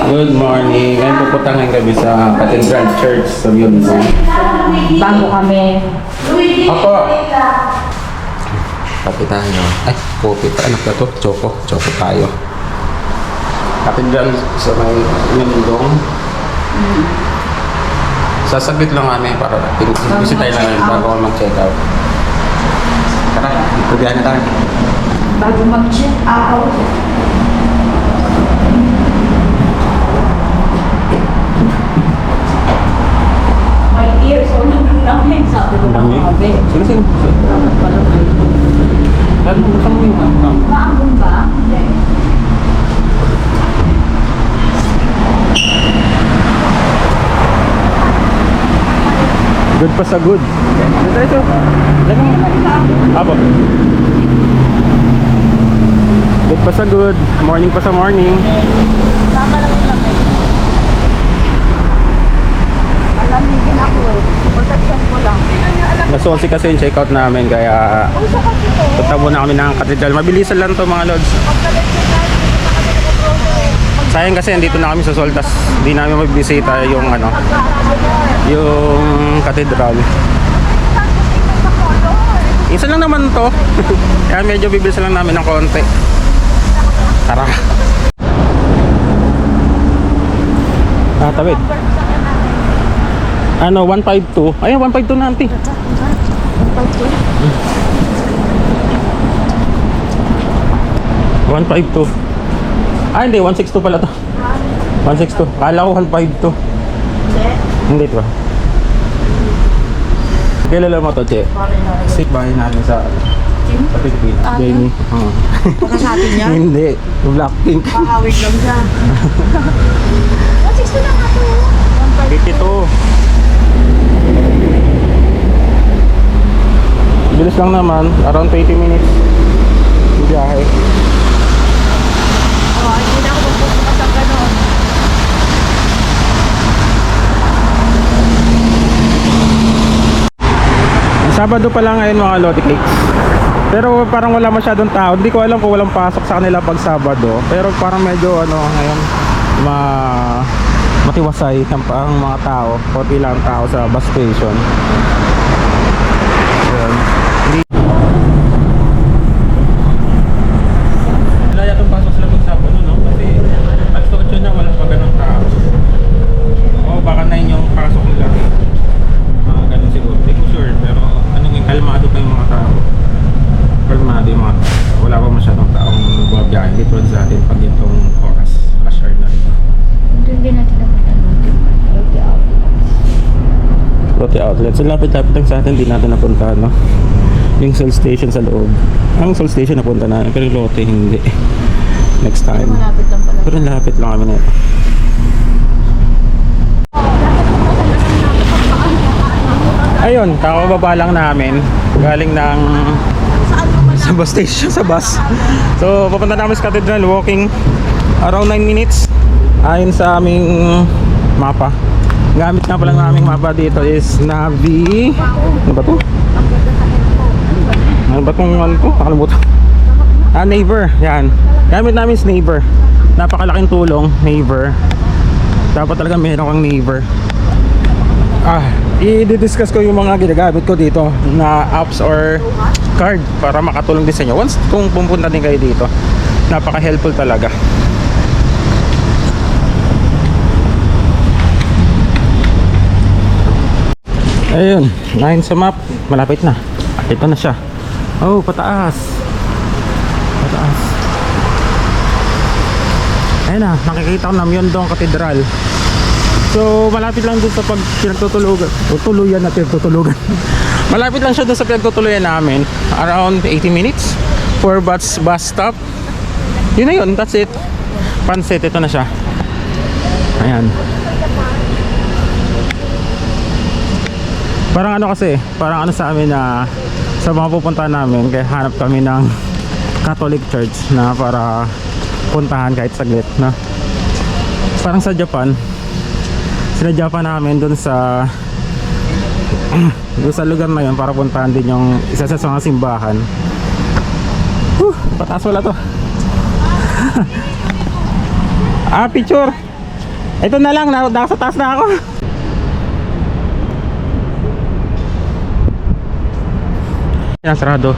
Good morning. Ngayon pupunta ngayon kami sa Cathedral Church sa Biyonzo. Bago kami. Ako! Kape tayo. Ay, kopi pa. Ano ba ito? Choco. Choco tayo. Cathedral sa may Mindong. Sasaglit lang kami para visit tayo lang bago mag-check out. Tara, tubihan na tayo. Bago mag-check out. My ears, so namin. Sabi ko na kabe. Sino? Pala may. Ano mo yung Maambong ba? Hindi. Good pa sa good. Ito. Apo. Good pa sa good. Morning pa sa morning. Tama lang yung lamay. Alamigin ako eh. Protection ko lang. Mas 11 kasi yung check out namin kaya punta muna kami ng Cathedral. Mabilisan lang to mga lods. Sayang kasi andito na kami sa Soltas. Hindi namin magbisita yung yung Cathedral. Isa lang naman to. Kaya medyo bibilisan lang namin ng konti. Tara. Tawid. Ano, 152. Ayun, 152 na, auntie. 152. Ah, hindi. 162 pala to. 162. Kala ko 152. Hindi to. Kilala mo to, Che? Sit bahay natin sa Pilipinas. Jamie. Baka sa atin yan? Hindi. Blackpink. Pakawit lang siya. 160 lang ako. 52. Bilis lang naman. Around 20 minutes. Yung biyahe. Hindi na ako magpupunta sa ganon. Sabado pa lang ngayon mga Lottie Cakes. Pero parang wala masyadong tao. Hindi ko alam kung walang pasok sa kanila pag Sabado. Pero parang medyo ngayon matiwasay ang mga tao. Konti lang tao sa bus station. Ayan. Hindi wala yatong pasok sila pag Sabado, no? Kasi pag 8 na wala pa ganun tao. O baka na yung pasok nila. Ganun siguro. Hindi ko sure. Pero kalmado pa yung mga tao. Kalmado yung mga tao. Wala pa masyadong taong bumabiyahe. Hindi tulad sa atin pag itong oras. Rush hour na rin. Hindi natin naman Lotte Outlet. Lotte Outlet. So lapit-lapit lang sa atin. Hindi natin napunta, no? Yung Sol Station sa loob. Ang Sol Station napunta na. Pero Lotte hindi. Next time. Malapit lang pala. Pero lapit lang kami nito. Ayun, kakababa lang namin galing ng sa bus station, sa bus. So papunta namin sa Cathedral, walking around 9 minutes ayon sa aming mapa. Gamit nga pala ng aming mapa dito is Navi. Ano ba to? Ano ba itong ano to? Nakalimutan. Naver, yan. Gamit namin is Naver. Napakalaking tulong, Naver. Dapat talaga meron kang Naver. I-discuss ko yung mga ginagamit ko dito na apps or card para makatulong din sa inyo once kung pupunta din kayo dito. Napaka-helpful talaga. Ayun, 9 sa map, malapit na. Ito na siya. Oh, pataas. Pataas. Ayun na, nakikita ko na Myeongdong Cathedral. So malapit lang dun sa pinagtutulugan. Tutuluyan na pinagtutulugan. Malapit lang siya dun sa pinagtutuluyan namin. Around 80 minutes for bus stop. Yun na yun, that's it. Pansit, ito na siya. Ayan. Parang ano kasi, parang ano sa amin na sa mga pupuntahan namin, kaya hanap kami ng Catholic Church na para puntahan kahit saglit, no? Parang sa Japan, sinadya pa namin dun sa lugar na yun para puntahan din yung isa sa mga simbahan. Pataas wala to. Picture. Ito na lang, nasa taas na ako. Yan, sarado.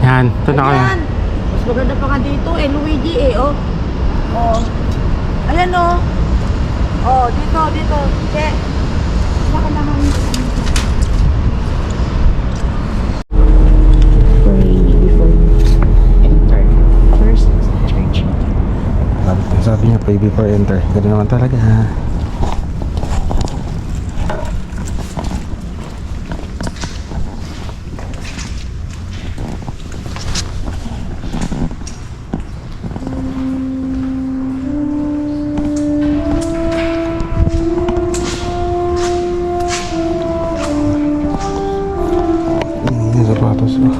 Yan, ito na kayo. Ayan. Mas maganda pa nga dito eh, Luigi eh, oh. Oh. Ayan oh. Oh, dito. Che. Saka naman. Pray before you enter. First church. Sabi niya, pray before enter. Ganun naman talaga. Yung sapatos ko.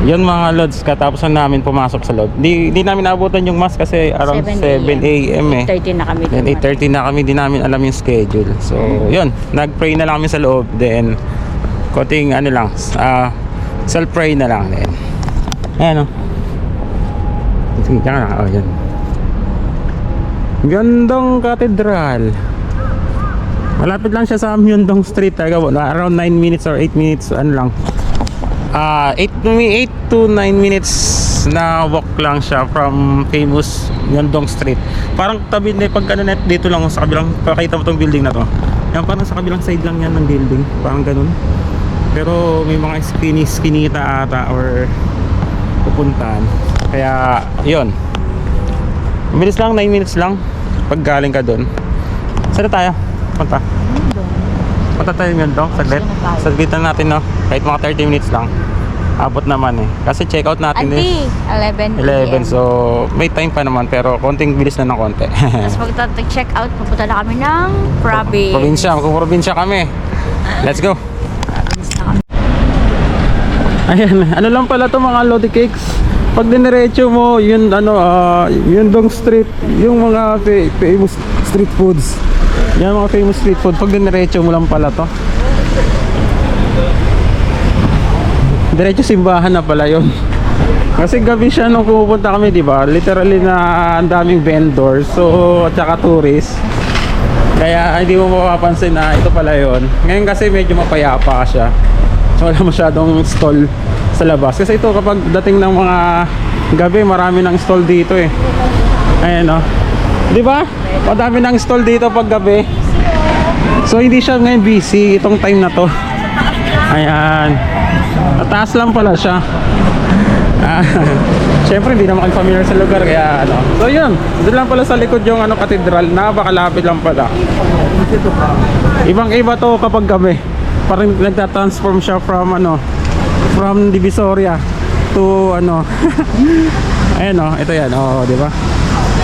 Yun mga lods, katapos na namin pumasok sa loob. Di namin naabutan yung mass kasi around 7 a.m. eh. 8:30 na kami. Then 8:30 na kami, di namin alam yung schedule. So, yun, nag-pray na lang kami sa loob. Then, konting ano lang, self-pray na lang. Then, ayan o. Sige, diyan ka na. Oh, yan. Myeongdong Cathedral. Malapit lang siya sa Myeongdong Street. Around 9 minutes or 8 minutes, ano lang. 8 to 9 minutes na walk lang siya from famous Myeongdong Street. Parang tabi na pag ano net dito lang sa kabilang, pakita mo tong building na to. Yan, parang sa kabilang side lang yan ng building, parang ganun. Pero may mga skinita ata or pupuntahan. Kaya yun, bilis lang, 9 minutes lang pag galing ka doon. Saan na tayo? Punta tayo Myeongdong, saglit. Saglitan natin, no? Kahit mga 30 minutes lang. Abot naman eh. Kasi check out natin Auntie, 11 11, so may time pa naman pero konting bilis na ng konti. Tapos magta-check out, pupunta na kami ng province. Probinsya kami. Let's go. Province na kami. Ayan, ano lang pala to mga Lodi Cakes. Pag diniretso mo, yun Myeongdong Street, yung mga famous street foods. Yan mga famous street food. Pag diniretso mo lang pala to. Diretso simbahan na pala yun. Kasi gabi siya nung pupunta kami, di ba? Literally na ang daming vendors, so at saka tourist. Kaya hindi mo mapapansin na ito pala yun. Ngayon kasi medyo mapayapa siya. So wala masyadong stall sa labas. Kasi ito kapag dating ng mga gabi, marami ng stall dito eh. Ayan o. Di ba? Madami ng stall dito pag gabi. So hindi siya ngayon busy itong time na to. Ayan. Mataas lang pala siya. Siyempre hindi naman familiar sa lugar kaya ano. So yun, doon lang pala sa likod yung katedral. Napakalapit lang pala. Ibang iba to kapag gabi. Parang nagta-transform siya from from Divisoria to ayan ito yan, di ba?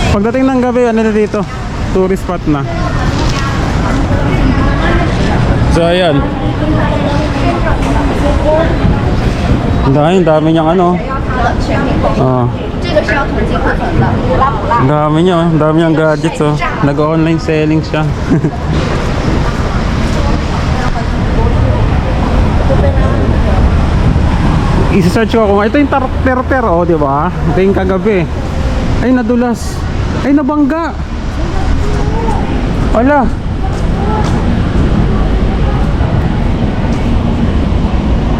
Pagdating ng gabi, na dito? Tourist spot na. So ayan. Ang dami niyang ang dami niyang gadgets nag-online selling siya. I-search ko kung ito yung terper di ba? Ito yung kagabi. Ay nadulas. Ay nabangga. Ala.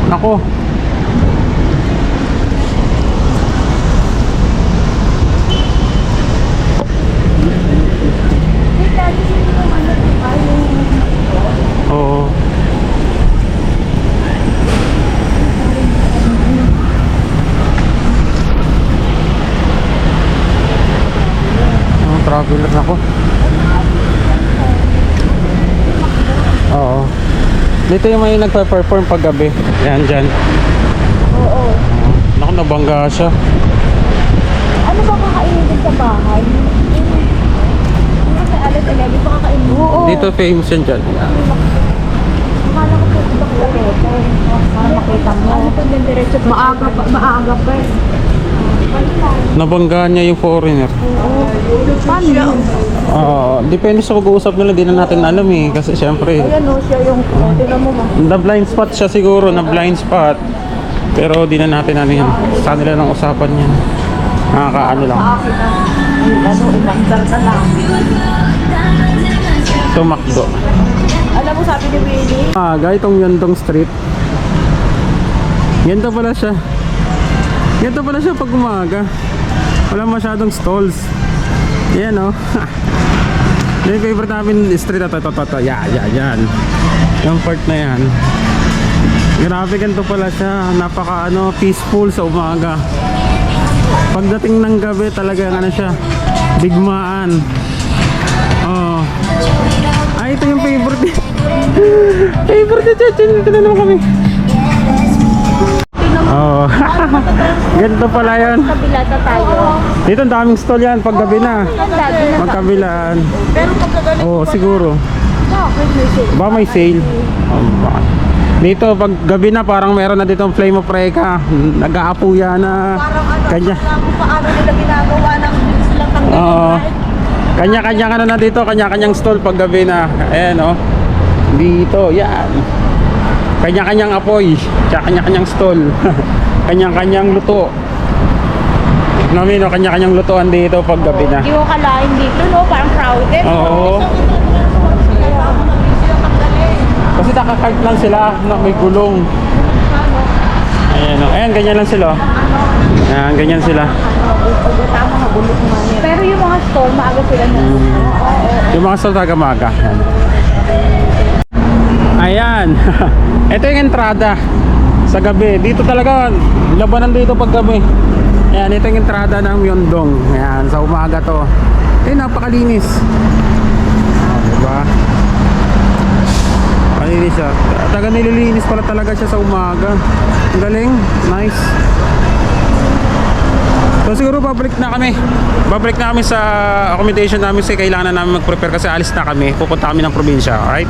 Nako. Oo. Dito yung may nagpa-perform pag gabi. Yan, dyan. Oo. Naku, nabangga siya. Ano ba kakainin din sa bahay? Ano sa alas 11 pa kakainin? Oo. Dito famous yan dyan. Yan. Akala ko po ito ko para makita mo. Ano pag nandiretso? Maaga pa eh. Nabangga niya yung foreigner. Paano? Depende sa pag-uusap nila, di na natin alam eh. Kasi syempre, Ayan o, siya yung, tingnan mo ma. na blind spot siya siguro, na blind spot. Pero di na natin ano yan. Sa nila ng usapan yan. Nakakaano lang. Sa akin ano, ibangdal na lang. Tumakbo. Alam mo sabi ni Willie? Itong Yondong Street. Ganito pala siya. Ganito pala siya pag umaga. Wala masyadong stalls. Yan o. Yung favorite namin street na to. Yan. Yung part na yan. Grabe, ganito pala siya. Napaka peaceful sa umaga. Pagdating ng gabi talaga siya. Bigmaan. Oh. Ito yung favorite. Favorite niya. Dito na naman kami. Oh. Ganito pala yun. Kabila na tayo. Dito ang daming stall yan pag gabi na. Lagi na Magkabilaan. pero pagkagaling Oo, siguro. bakit may sale? Ba may sale? Baka. Dito pag gabi na parang meron na dito ang Flame of Reka. Nag-aapuya na. Parang Kanya. alam mo paano nila ginagawa ng silang tanggalin. Oo. Kanya-kanya na dito, kanya-kanyang stall pag gabi na. Ayan oh. Dito, yan. Kanya-kanyang apoy, tsaka kanya-kanyang stall. Kanya-kanyang luto. Namin, kanya-kanyang lutuan dito pag gabi na. Hindi ko kalahin dito, no? Parang crowded. Oo. Kasi nakakart lang sila na may gulong. Ayan, oh. Ayan, ganyan lang sila. Ayan, ganyan sila. Tama nga, bulok nga yan. Pero yung mga store, maaga sila na. Yung mga stall talaga maaga. Ayan. Ito yung entrada sa gabi. Dito talaga, labanan dito pag gabi. Ayan, ito yung entrada ng Myeongdong. Ayan, sa umaga to. Napakalinis. Diba? Malinis siya. Taga nililinis pala talaga siya sa umaga. Ang galing. Nice. So siguro babalik na kami. Babalik na kami sa accommodation namin kasi kailangan na namin mag-prepare kasi alis na kami. Pupunta kami ng probinsya. Alright?